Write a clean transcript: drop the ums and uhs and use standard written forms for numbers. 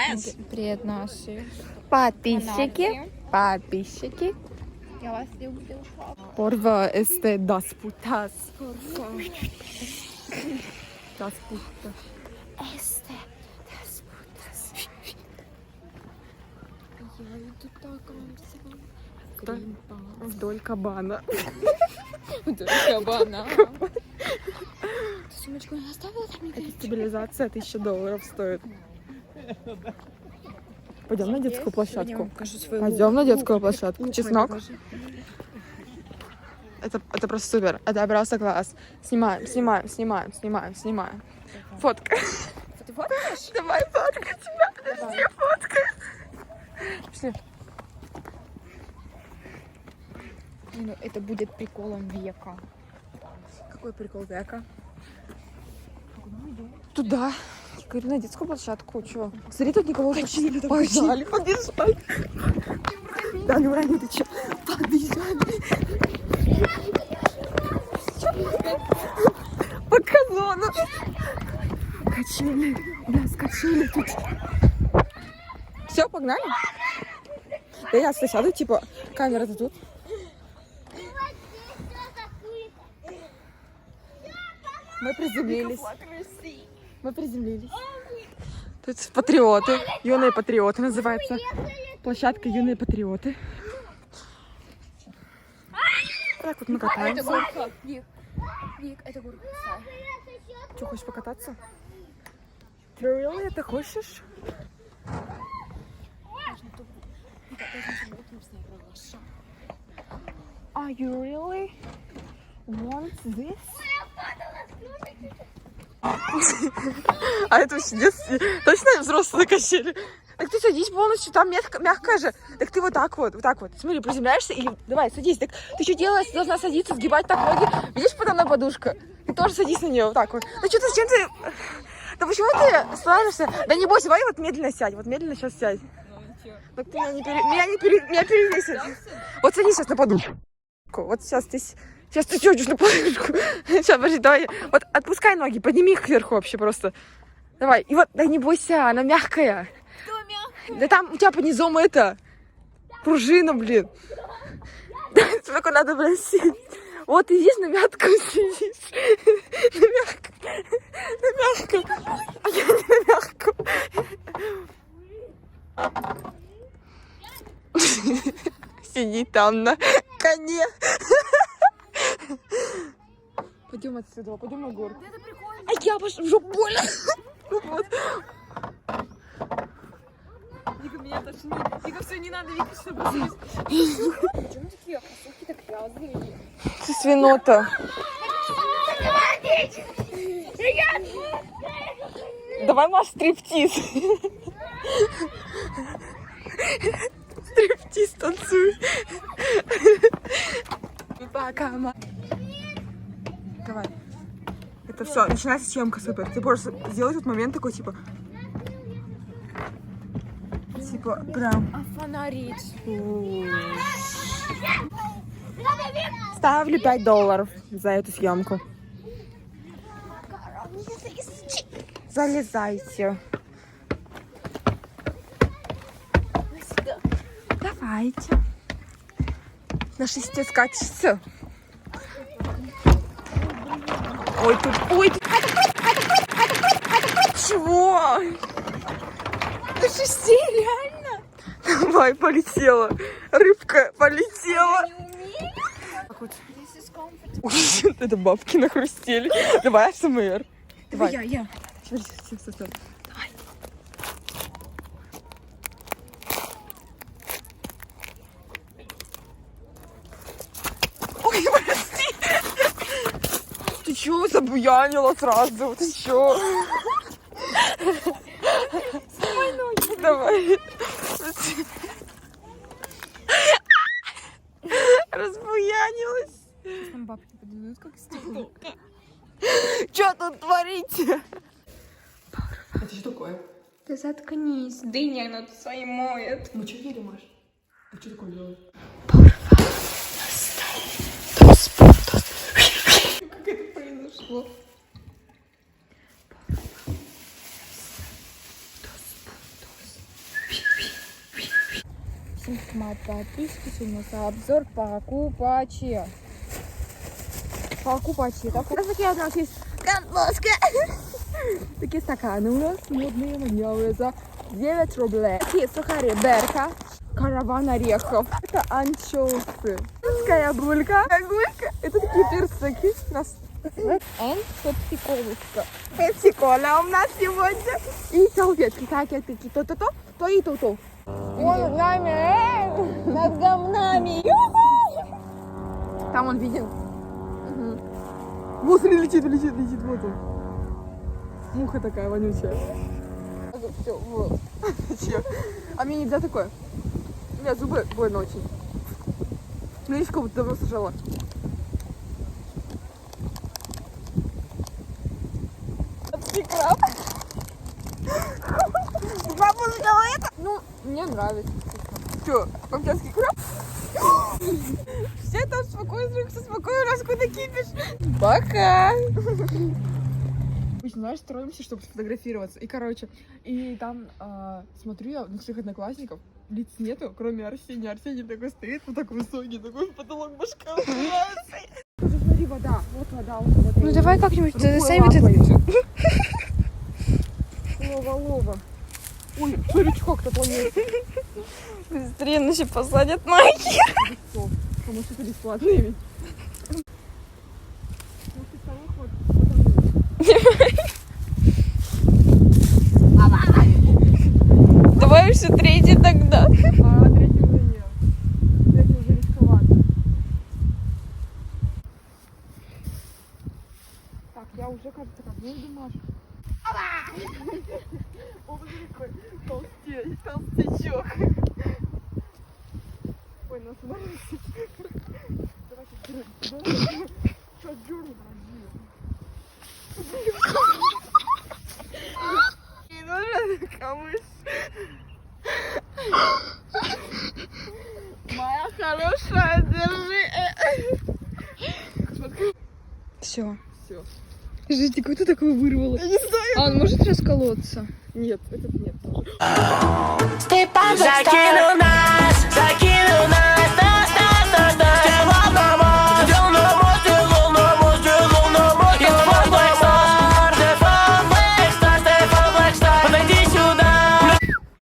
Привет, наши Подписчики. Я вас люблю. Porva este das putas. Das putas. Este das putas. Я иду так вам Вдоль кабана. Вдоль кабана. Ты сумочку не оставила там? Эта стабилизация $1000 стоит. Пойдем на детскую площадку. Пойдем на детскую площадку. Чеснок. Это просто супер. Это просто класс. Снимаем. Фотка. Ты фоткаешь? Давай фоткать тебя. Подожди, фоткай. Пошли. Ну, это будет приколом века. Какой прикол века? Туда. Я говорю, на детскую площадку. Чё? Смотри, тут никого уже. Побежали. Да, не урони, ты чё? Побежали. По газону. Качели. Да, скачели тут. Все, погнали? Да я сяду, типа, камера-то тут. Мы приземлились. Тут патриоты. Юные патриоты называется. Площадка юные патриоты. Так вот мы катаемся. Это горка. Вик, это горка. Что, хочешь покататься? Ты really это хочешь? Are you really want this? А это сидит, точно взрослые качели? Так ты садись полностью, там мягкая же. Так ты вот так вот. Смотри, приземляешься или... Давай, садись. Так ты что делаешь? Ты должна садиться, сгибать так ноги. Видишь, подо мной подушка? Ты тоже садись на нее, вот так вот. Ну что ты, зачем ты... Да почему ты становишься? Да не бойся, давай вот медленно сядь. Вот медленно сейчас сядь. Так ты меня перевесишь. Вот садись сейчас на подушку. Вот сейчас ты сядешь на подушку. Сейчас, подожди, давай. Вот отпускай ноги, подними их кверху вообще просто. Давай. И вот, да не бойся, она мягкая. Что мягкая? Да там у тебя под низом это пружина, блин. Сколько надо, блин, сидеть. Вот и здесь на мягком сидишь. На мягком. А я не на мягком. Сиди там на коне. Пойдем отсюда, пойдем на гору. Это прикольно. А я пошла в жопу больно. Вот. Вика, меня тошнит. Вика, все, не надо, Вика, что бросить. Почему такие кроссовки так грязные? Ты свинота. Давай, Маш, стриптиз. Стриптиз танцуй. Пока, давай. Это все, начинается съемка, супер. Ты можешь сделать этот момент такой, типа прям. А фонарить? Ставлю $5 за эту съемку. Залезайте. Давайте. На 6 скачется. Ой, тут. Чего? На 6, реально? Давай, полетела. Рыбка полетела. Так вот. Ой, это бабки нахрустели. Давай, АСМР. Давай. Я. Давай. Ой, прости. Ты чё забуянила сразу? Ты чё? Снимай ноги. Давай. Разбуянилась. Там бабки подойдут, как стекло. Чё тут творите? Это что такое? Да заткнись, дыня, она тут свои моет. Мы что ели, Маш? А что такое делаешь? Как это произошло? Подписывайтесь, у нас обзор покупачи. Покупачи. Так, у нас такие у нас есть колбаска. Такие стаканы у нас модные, маньявые за 9 рублей. Такие сухари Берка. Караван орехов. Это анчоусы. Русская булька. Огурка. Это такие персики. У нас пепси-колушка. Пепси-кола у нас сегодня. И салфетки. Такие такие. То и то. Он нами. Над говнами. Там он виден. Вот летит. Вот он. Муха такая вонючая. Все, вот. А мне нельзя такое. У меня зубы больно очень. Ну, видишь, как будто давно сажала. Пепси-краб. Бабушка, это? Ну, мне нравится. Что, камчатский краб? Все там спокойно, все спокойно, у нас куда кипиш. Пока. Знаешь, строимся, чтобы сфотографироваться. И, короче, и там смотрю я на всех одноклассников, лиц нету, кроме Арсения. Арсений такой стоит, вот такой высокий, такой в потолок башка упирается. Уже смотри, вода. Вот вода, вот вода. Ну давай как-нибудь Лова. Ой, сыричка кто планирует. Быстрее нас посадят майки. Потому что это бесплатно ведь. Давай еще третий тогда. А третий уже нет. Третий уже рисковато. Так, я уже, кажется, как выйду, Маша. Он уже такой толстячок. Ой, ну смотрите. Давайте, что дёрну, не нужен камыш. Моя хорошая, держи. Все. Все. Жить, какой ты такой вырвала? Я не знаю. А он может расколоться? Нет, этот нет. Закину на